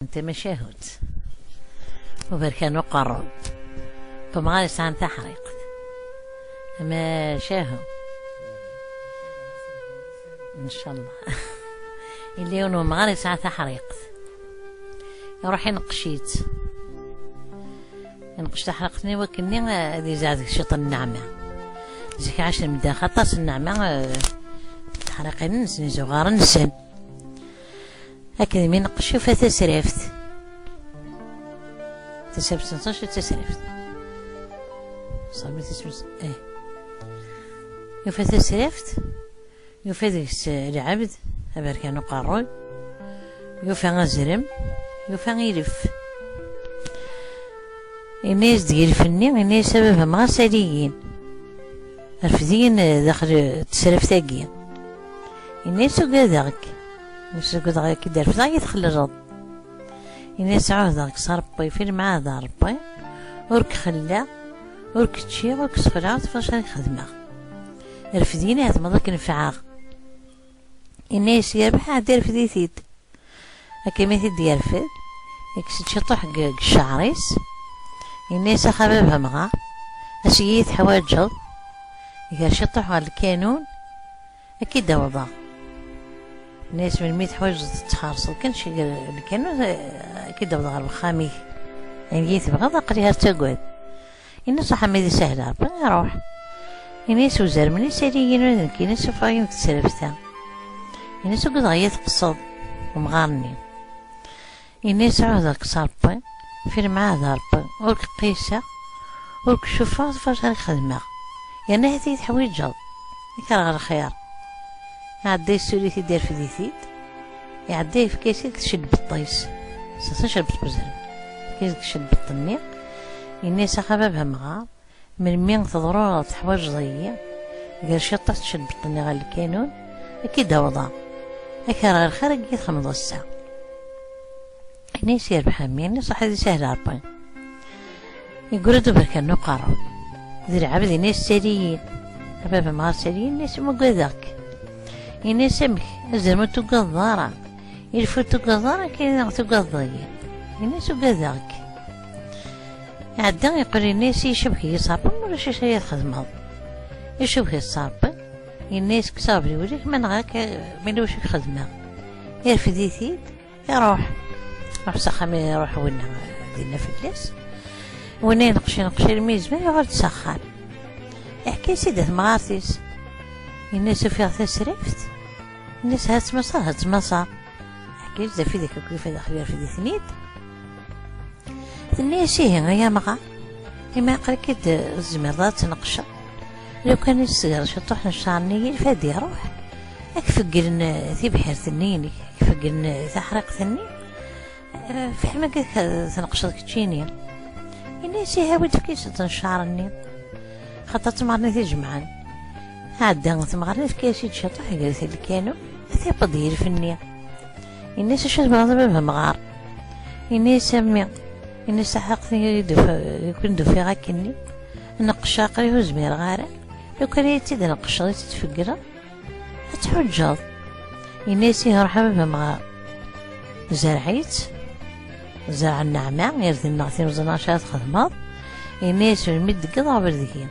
انت مشاهد وبركان وقرب فمغاري ساعة تحريق ما شاهو ان شاء الله اللي يونو مغاري ساعة تحريق يروح ينقشيت ينقش تحرقتني وكني هذه زاد شط النعمة زيك 10 من داخل طاس النعمة تحرقين نسني زغار نسن هكذا من نقش فتسرفت تسرفت تسرفت صابي تسرفت يوفا تسرفت يوفا ذيك العبد أبركانو قاروي يوفا غزرم يوفا يلف الناس ديال الفني الناس سببها ما ساليين رفدين داخل تسرفتاكيا الناس وكذاك الناس وكذاك كي دار فضا يدخل الرض الناس عوضاك صار ربي في مع ذا ربي ورك خلا ورك تشي ورك صفرا فاش راني خدمه رفدين هاد ما ذاك نفعاغ الناس يربح دار فديتيد هكا ما تدي يرفد يكسد شطح الشعريس الناس خبابها مغا أسييت حواجل يقال شطح على الكانون أكيد وضع الناس من 100 حواجل تتخارص كانش الكانون أكيد وضع الخامي يعني جيت بغض قريها تقعد الناس صح ميدي سهلة ربنا يروح الناس وزار من يساليين وذنك الناس فاين تسرفتها الناس وقد غيات قصد ومغارني الناس عوضك صاربي في مع ضرب ورك قيسة ورك شوفها فاش راني خدمة يعني هذه تحويج جل يكره الخير يعدي السوليتي دير في ديتيد يعدي في كيسي تشد بالطيس ساسا شربت بزرم كيسك تشد بالطنيق الناس خبابها مغار من مين تضرورة تحواج ضيّة قال شطة تشد بالطنيق على الكانون أكيد وضع يكره الخير يجي 15 ساعة الناس يربحها مين صح هذه سهلة ربي يقولوا بركان نقارو ذي عبد الناس ساليين أبابا مغار ساليين الناس مقذاك الناس سمك الزرمة تقضارة الفوت تقضارة كاين تقضية الناس مقذاك عدا يقول الناس يشبكي يصابون ولا شي شي يخدم يشبكي يصابون الناس كصابري يوريك من غاك ملوش يخدمها يرفد يثيد يروح روح سخامي يروح وين دينا في الكلاس وين ينقش الميز ما يقعد سخان يحكي سيدة مغارتيس الناس فيها تسرفت الناس هات مسار يحكي زا في ذيك كيف داخل في ذي ثنيد الناس هي مغا إما يقرا كيد الزميرات تنقشة لو كان يصير شطوح نشارني الفادي يروح يكفقلن ذي بحيرة النين يكفقلن تحرق ثني في حماك تنقشط كتشينيا الناس يهاود في كيس تنشعرني خاطر تمغرني تجمعن عاد تمغرني في كيس يتشطح قالت اللي كانوا ثيبض يرفني الناس شاد بغضب مغار الناس سمي الناس حقني يكون دفي غاكني نقش قريه زمير غارة لو كان يتد نقش تتفقره تحجض الناس يرحم بمغار زرعيت زرع النعمة يرثي النغثين وزناشات خدمات الناس المد قضا بردكين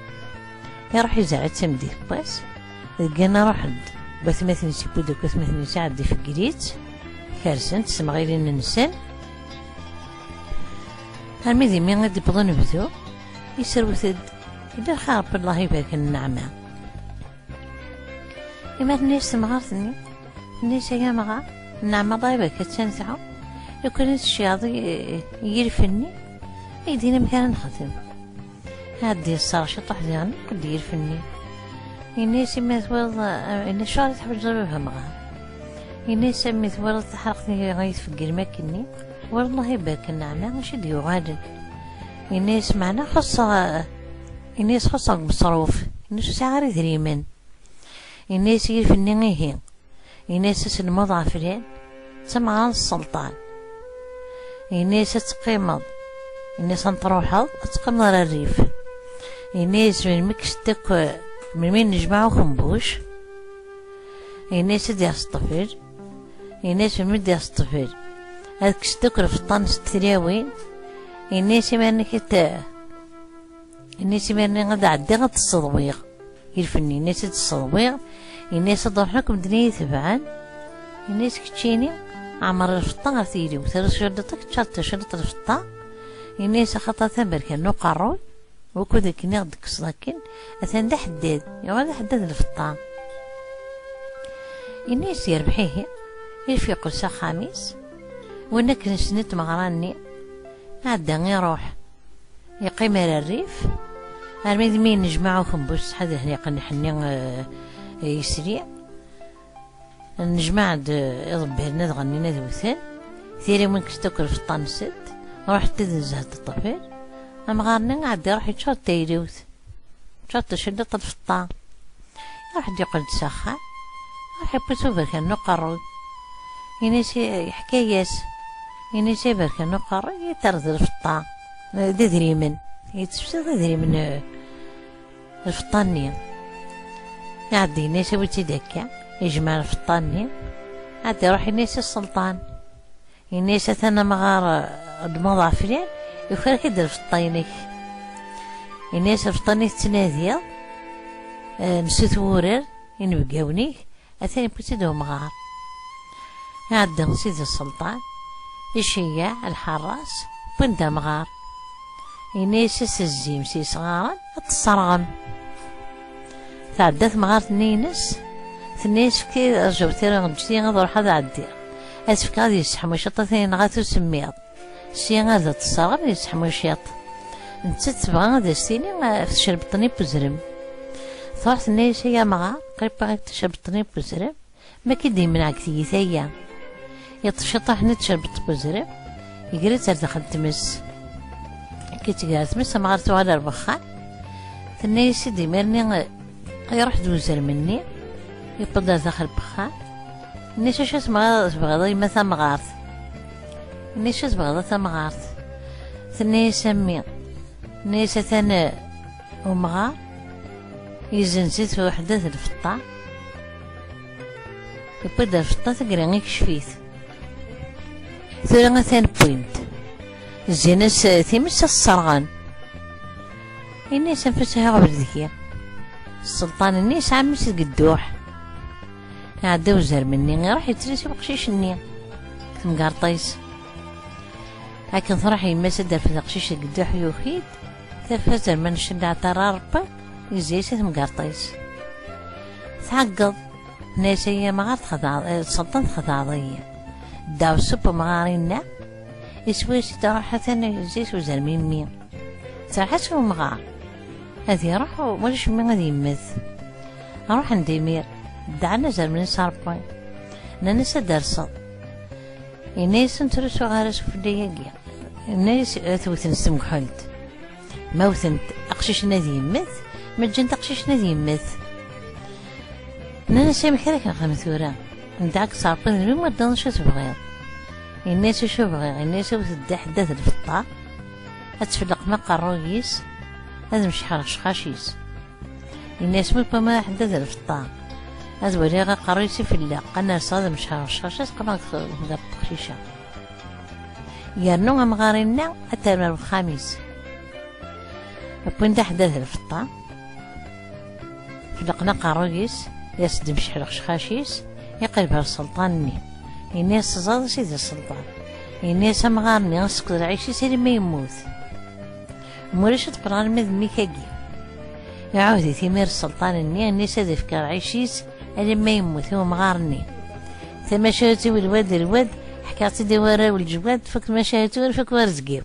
يروح يزرع تمدي بس لقينا روح بس مثل سيبودك بس مثل يساعد في القريت كارسن تسمى غير ننسن هالميدي مين غادي بضن بدو يسر وثد إلا خارب الله يبارك النعمة إما الناس مغارتني الناس يا مغار النعمة الله يبارك تنفعو لو كان الشياطي يرفني يدينا مكان نخدم هادي الصار شطح ديالنا قد يرفني الناس ما تولد الناس شاري تحب تجربها مغار الناس ما تولد تحرقني غايت في القرماكني والله يبارك النعمة ماشي ديو غادن الناس معنا خاصة الناس خاصة بالصروف الناس ساعة ذريمان الناس يرفني غيهين الناس الموضع فلان سمعان السلطان الناس تقيمض الناس تروحض تقيمض على الريف الناس من مكشتك من وين نجمعو خنبوش الناس ديال الطفل الناس من مدي الطفل هذاك ستكر في الطنس تلاوين الناس ماني الناس ماني غدا عدي غد الصدويغ الفني الناس الصدويغ الناس تروح لكم دنيا تبعان الناس كتشيني عمر الفطا غير تيلي وثلاث شردتك تشرط شرط الفطا الناس خطا تبرك انو قروي وكذا كني غدك صداكن اثان دا حداد يا حداد الفطا الناس يربحيه يفيق لسا خميس وانا كنسنت مغراني عدا يروح يقيم على الريف ارميد مين نجمعو خنبوس حدا هنا قنحني يسريع نجمع يضبه لنا تغنينا ذوثان ثيري من كستوكل في الطنسد روح تدزهد الطفل أمغارنا عاد يروح يتشرط تيروث تشرط شدة الفطا واحد يقعد ساخن راح يبسو برك انو قروي ينسي حكاياس ينسي برك انو قروي يترد الفطا ددري من يتسبسا ددري من الفطاني يعدي ينسي ويتدكا يجمع الفطاني عاد يروح ينسي السلطان ينسي ثنا مغار الموضع فلان يفرق يدير الفطاينك ينسي الفطاني تناديا نسيت ورر ينبقاونيك أثاني بوتيدو مغار عاد نسيت السلطان يشيع الحراس بندا مغار ينسي الزيم سي صغارا التصرغم تعدات مغار تنينس ثنيس كي رجعو تيرا غنجتي غنروح هذا عدي اسفك غادي يسحمو شطة ثاني غاتو سميض شي غادا تصرغم يسحمو شيط نتا تبغى غادا ستيني تشربطني بزرم ثوح ثنيس هي مغار قريبا تشربطني بزرم ما كيدي منعك تيثايا يطشطح نتشربط بزرم يقري تردخل تمس كي تقرا تمس مغار توالى البخان ثنيس يدي ميرني يروح دوزر مني يقدر داخل بخان الناس واش تبغى مثلا مغارت الناس تبغى مغارت ثني يسمي الناس ثنا ومغار يزنزت في وحدة الفطا يبدا الفطا تقرا غير كشفيت ثورا ثان بوينت الزينس ثيمس الصرغان الناس نفسها غير ذكيه السلطان الناس عمس القدوح عدا وزر مني راح يتريسي بقشيش النية مقارطيس لكن صراحة يما سدر في القشيش القدوح يوخيد تفزر من شد عطار ربا يزيس مقارطيس تعقض ناس هي مغارط خضع السلطان خضعضية داو السوبر مغارينا يسوي سيدا راح ثاني يزيس وزر مني تحسوا مغار هذي راحوا واش من غادي يمث اروح نديمير دعا نزل من صاربوين ننسى درسا الناس نترسو غارس في الدياقيا الناس ثوثن سمكحلت موثنت اقشيش نادي يمث مجنت اقشيش نادي يمث ننسى مكرك نخمثورا ندعك صاربوين اللي ما دان شو تبغيض الناس شو بغيض الناس وتدع حداث الفطا اتفلق مقا الرويس هذا مش حرش خاشيس الناس مو ما حداث الفطا هذا وليغا قريسي في الله قنا صاد مش حرش خاشيس قبل نقدر بخشيشة يرنوها مغارينا حتى من الخميس بوين دا حداث الفطا فلقنا قرويس يسد مش حرش خاشيس يقلبها السلطان الناس زاد سيدي السلطان الناس مغارني غسك العيشي سيري ما يموت موريش تقران مذ ميكاكي يعود ثمير السلطان الناس هذا فكر عيشيس اللي ما يموت هو مغارني ثم شاتي والواد حكاتي دوارا والجواد فك ما شاتي فك ورزقيو